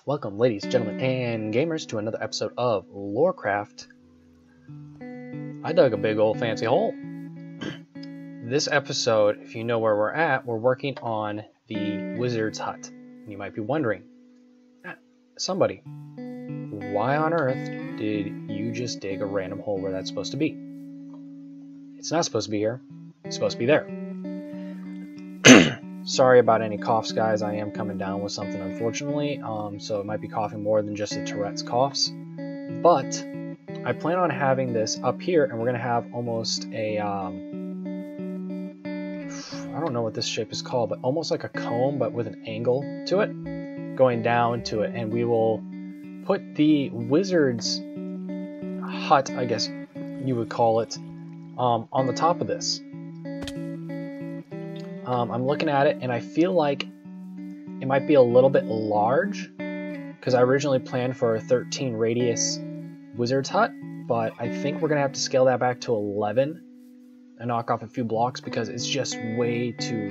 Welcome, ladies, gentlemen, and gamers, to another episode of Lorecraft. I dug a big old fancy hole. This episode, if you know where we're at, we're working on the wizard's hut. You might be wondering, somebody, why on earth did you just dig a random hole where that's supposed to be? It's not supposed to be here. It's supposed to be there. Sorry about any coughs, guys. I am coming down with something, unfortunately, so it might be coughing more than just the Tourette's coughs. But I plan on having this up here, and we're going to have almost a, I don't know what this shape is called, but almost like a comb, but with an angle to it, going down to it, and we will put the wizard's hut, I guess you would call it, on the top of this. I'm looking at it, and I feel like it might be a little bit large, because I originally planned for a 13 radius wizard's hut, but I think we're going to have to scale that back to 11 and knock off a few blocks because it's just way too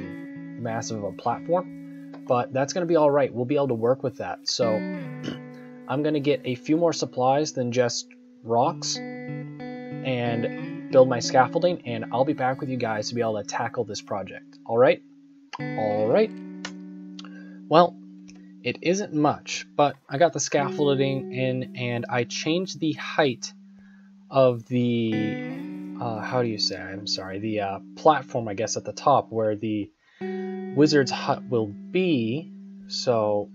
massive of a platform. But that's going to be all right. We'll be able to work with that. So I'm going to get a few more supplies than just rocks and build my scaffolding, and I'll be back with you guys to be able to tackle this project. All right? All right. Well, it isn't much, but I got the scaffolding in, and I changed the height of the, how do you say? I'm sorry, the platform, I guess, at the top where the wizard's hut will be. So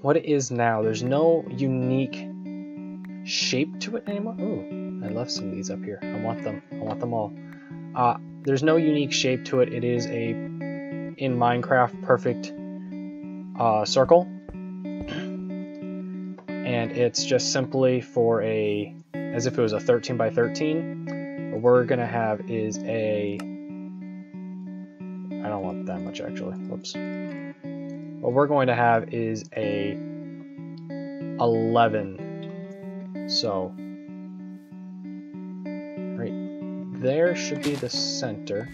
what it is now, there's no unique shape to it anymore. Ooh, I left some of these up here. I want them all. There's no unique shape to it. It is a, in Minecraft, perfect circle, and it's just simply for a, as if it was a 13 by 13. What we're gonna have is a, I don't want that much actually, whoops. What we're going to have is a 11, so right there should be the center.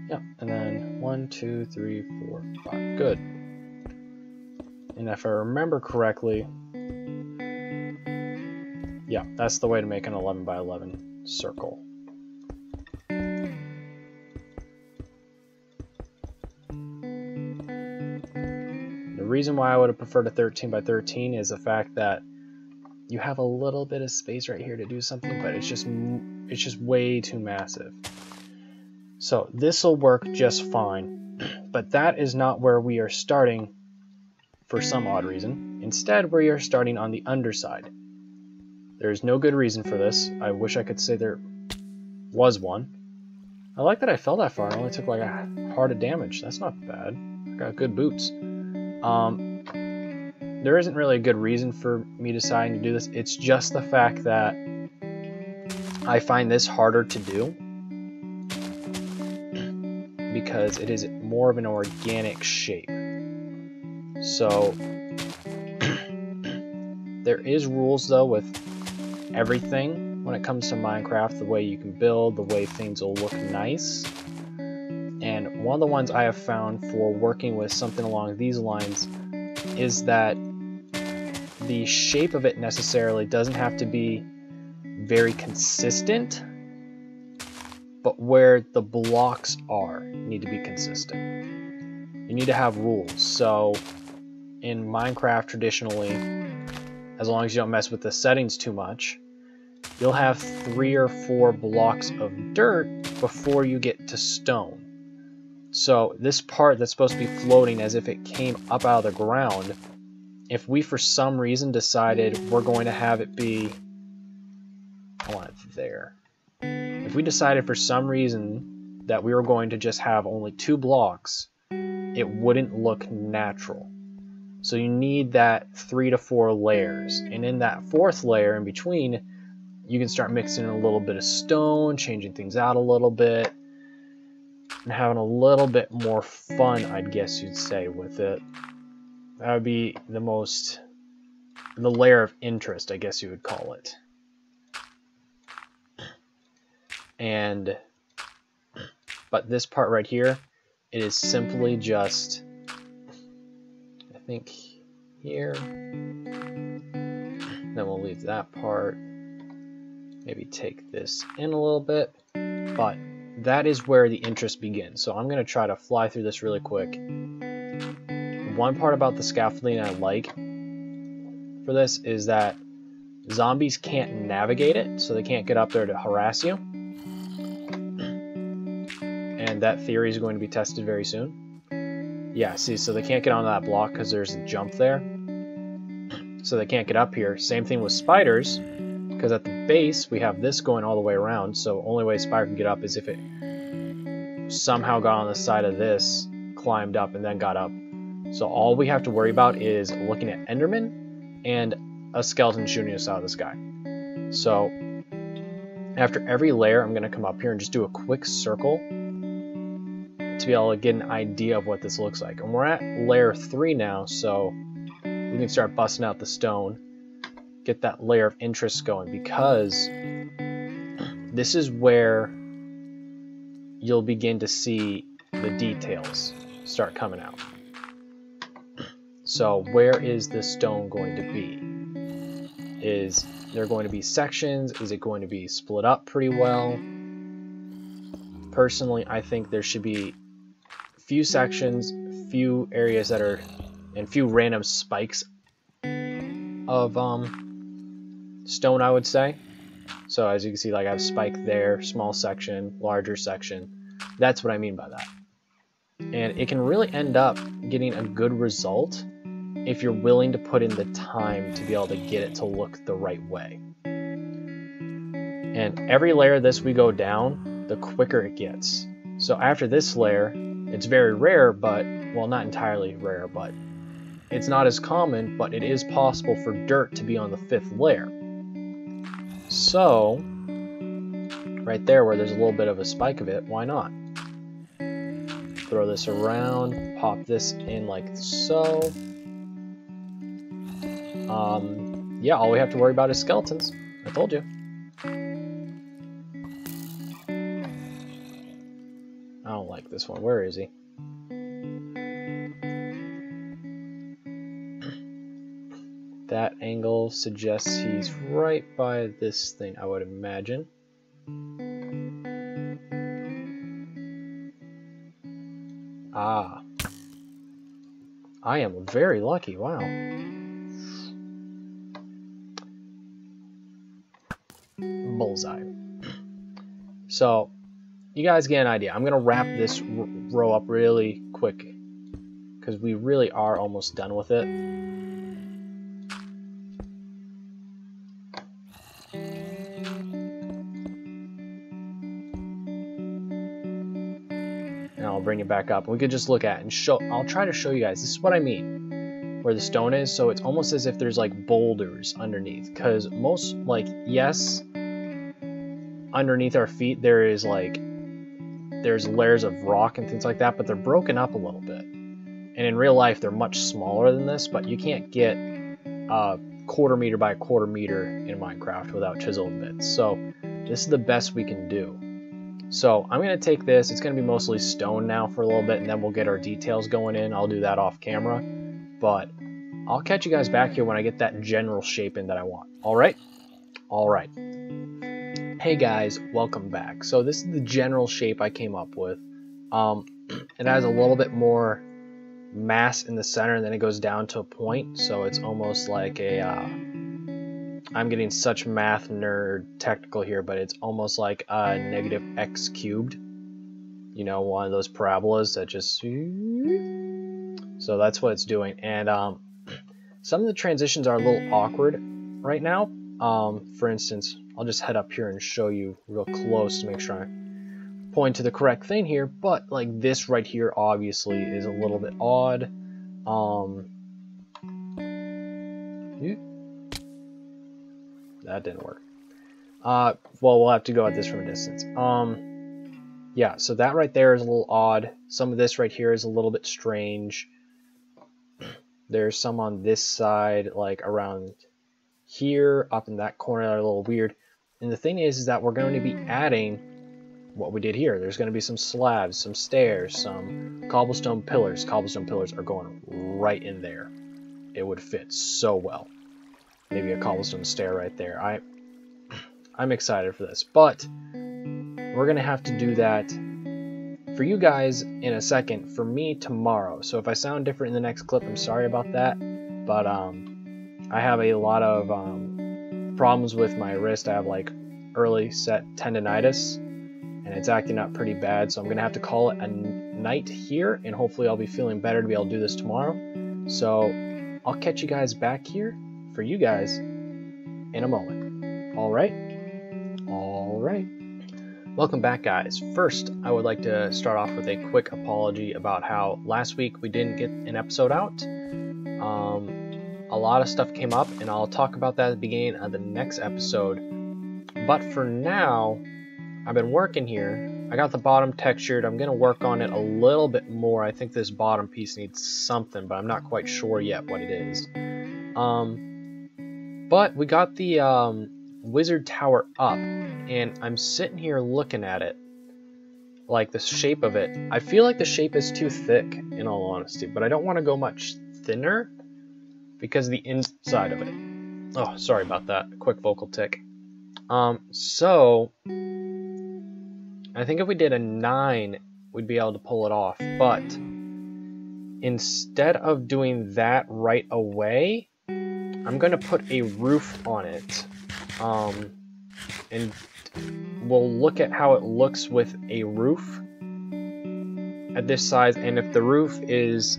Yep, and then 1, 2, 3, 4, 5. Good. And if I remember correctly, yeah, that's the way to make an 11 by 11 circle. The reason why I would have preferred a 13 by 13 is the fact that you have a little bit of space right here to do something, but it's just way too massive. So this will work just fine, but that is not where we are starting for some odd reason. Instead, we are starting on the underside. There is no good reason for this. I wish I could say there was one. I like that I fell that far and only took like a heart of damage. That's not bad. I got good boots. There isn't really a good reason for me deciding to do this. It's just the fact that I find this harder to do, because it is more of an organic shape. So there is rules though with everything when it comes to Minecraft, the way you can build, the way things will look nice. And one of the ones I have found for working with something along these lines is that the shape of it necessarily doesn't have to be very consistent, but where the blocks are need to be consistent. You need to have rules. So in Minecraft, traditionally, as long as you don't mess with the settings too much, you'll have 3 or 4 blocks of dirt before you get to stone. So this part that's supposed to be floating as if it came up out of the ground, if we for some reason decided we're going to have it be, I want it there. If we decided for some reason that we were going to just have only 2 blocks, it wouldn't look natural. So you need that 3 to 4 layers. And in that 4th layer in between, you can start mixing in a little bit of stone, changing things out a little bit, and having a little bit more fun, I'd guess you'd say, with it. That would be the layer of interest, I guess you would call it. But this part right here, it is simply just, I think here. Then we'll leave that part. Maybe take this in a little bit. But that is where the interest begins. So I'm going to try to fly through this really quick. One part about the scaffolding I like for this is that zombies can't navigate it, so they can't get up there to harass you. And that theory is going to be tested very soon. Yeah, see, so they can't get on that block because there's a jump there. So they can't get up here. Same thing with spiders, because at the base we have this going all the way around, so only way a spider can get up is if it somehow got on the side of this, climbed up, and then got up. So all we have to worry about is looking at Enderman and a skeleton shooting us out of the sky. So after every layer, I'm going to come up here and just do a quick circle to be able to get an idea of what this looks like. And we're at layer 3 now, so we can start busting out the stone, get that layer of interest going, because this is where you'll begin to see the details start coming out. So where is this stone going to be? Is there going to be sections? Is it going to be split up pretty well? Personally, I think there should be few sections, few areas that are, and few random spikes of stone, I would say. So as you can see, like I have spike there, small section, larger section. That's what I mean by that. And it can really end up getting a good result if you're willing to put in the time to be able to get it to look the right way. And every layer of this we go down, the quicker it gets. So after this layer, it's very rare, but, well, not entirely rare, but it's not as common, but it is possible for dirt to be on the 5th layer. So, right there where there's a little bit of a spike of it, why not? Throw this around, pop this in like so. Yeah, all we have to worry about is skeletons. I told you. I don't like this one. Where is he? That angle suggests he's right by this thing, I would imagine. Ah. I am very lucky. Wow. Bullseye. So, you guys get an idea. I'm going to wrap this row up really quick because we really are almost done with it. And I'll bring it back up. We could just look at it and show. I'll try to show you guys. This is what I mean. Where the stone is, so it's almost as if there's like boulders underneath. Because most, like, yes, underneath our feet there's layers of rock and things like that, but they're broken up a little bit. And in real life they're much smaller than this, but you can't get a 1/4 meter by 1/4 meter in Minecraft without chiseling bits. So this is the best we can do. So I'm going to take this, it's going to be mostly stone now for a little bit, and then we'll get our details going in. I'll do that off camera, but I'll catch you guys back here when I get that general shape in that I want. Alright? Alright. Hey guys, welcome back. So this is the general shape I came up with. It has a little bit more mass in the center, and then it goes down to a point, so it's almost like a I'm getting such math nerd technical here, but it's almost like a negative x cubed. You know, one of those parabolas that just... So that's what it's doing. And some of the transitions are a little awkward right now. For instance, I'll just head up here and show you real close to make sure I point to the correct thing here. But like this right here obviously is a little bit odd. That didn't work. Well, we'll have to go at this from a distance. Yeah, so that right there is a little odd. Some of this right here is a little bit strange. There's some on this side, like around here, up in that corner, that are a little weird. And the thing is that we're going to be adding what we did here. There's going to be some slabs, some stairs, some cobblestone pillars. Cobblestone pillars are going right in there. it would fit so well. Maybe a cobblestone stair right there. I'm excited for this, but we're gonna have to do that for you guys in a second, for me tomorrow. So if I sound different in the next clip, I'm sorry about that, but I have a lot of problems with my wrist. I have like early set tendonitis, and it's acting up pretty bad, so I'm gonna have to call it a night here, and hopefully I'll be feeling better to be able to do this tomorrow. So I'll catch you guys back here for you guys in a moment. All right. Welcome back, guys. First, I would like to start off with a quick apology about how last week we didn't get an episode out. A lot of stuff came up, and I'll talk about that at the beginning of the next episode. But for now, I've been working here. I got the bottom textured. I'm going to work on it a little bit more. I think this bottom piece needs something, but I'm not quite sure yet what it is. But we got the wizard tower up, and I'm sitting here looking at it, like the shape of it. I feel like the shape is too thick, in all honesty, but I don't want to go much thinner because of the inside of it. Oh, sorry about that. Quick vocal tick. So I think if we did a 9, we'd be able to pull it off, but instead of doing that right away, I'm going to put a roof on it. And we'll look at how it looks with a roof at this size, and if the roof is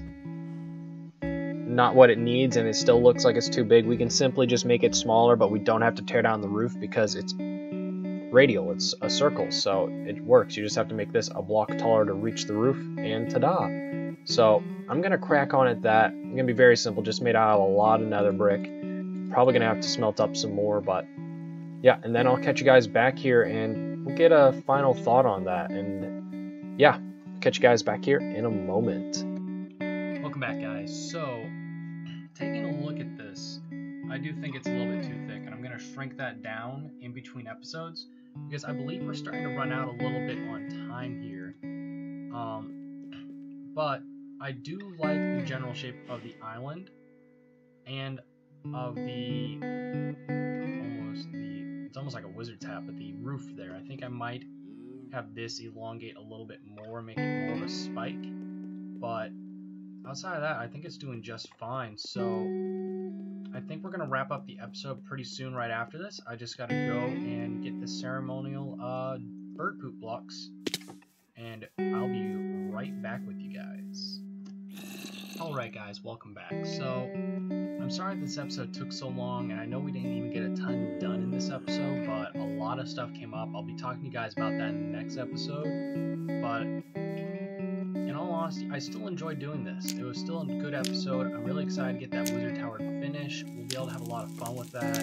not what it needs and it still looks like it's too big, we can simply just make it smaller, but we don't have to tear down the roof because it's radial, it's a circle, so it works. You just have to make this a block taller to reach the roof, and ta-da! So I'm gonna crack on at that. It's gonna be very simple, just made out of a lot of nether brick. Probably gonna have to smelt up some more, but yeah, and then I'll catch you guys back here and we'll get a final thought on that. And yeah, catch you guys back here in a moment. Welcome back, guys. So taking a look at this, I do think it's a little bit too thick, and I'm going to shrink that down in between episodes because I believe we're starting to run out a little bit on time here. But I do like the general shape of the island and of the it's almost like a wizard's hat, but the roof there. I think I might have this elongate a little bit more, make it more of a spike, but outside of that, I think it's doing just fine. So I think we're gonna wrap up the episode pretty soon right after this. I just gotta go and get the ceremonial bird poop blocks, and I'll be right back with you guys. Alright guys, welcome back. So I'm sorry this episode took so long, and I know we didn't even get a ton done in this episode, but a lot of stuff came up. I'll be talking to you guys about that in the next episode, but in all honesty, I still enjoyed doing this. It was still a good episode. I'm really excited to get that wizard tower finished. We'll be able to have a lot of fun with that.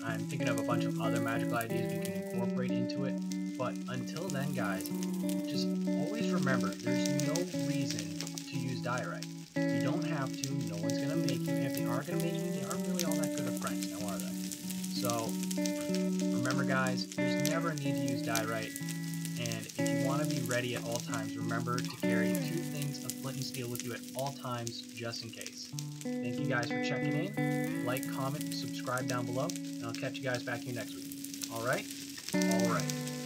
I'm thinking of a bunch of other magical ideas we can incorporate into it, but until then, guys, just always remember, there's no reason to use diorite. You don't have to, no one's going to make you, and if they are going to make you, they aren't really all that good of friends, now are they? So, remember guys, there's never a need to use diorite, and if you want to be ready at all times, remember to carry 2 things of flint and steel with you at all times, just in case. Thank you guys for checking in. Like, comment, subscribe down below, and I'll catch you guys back here next week. Alright? Alright.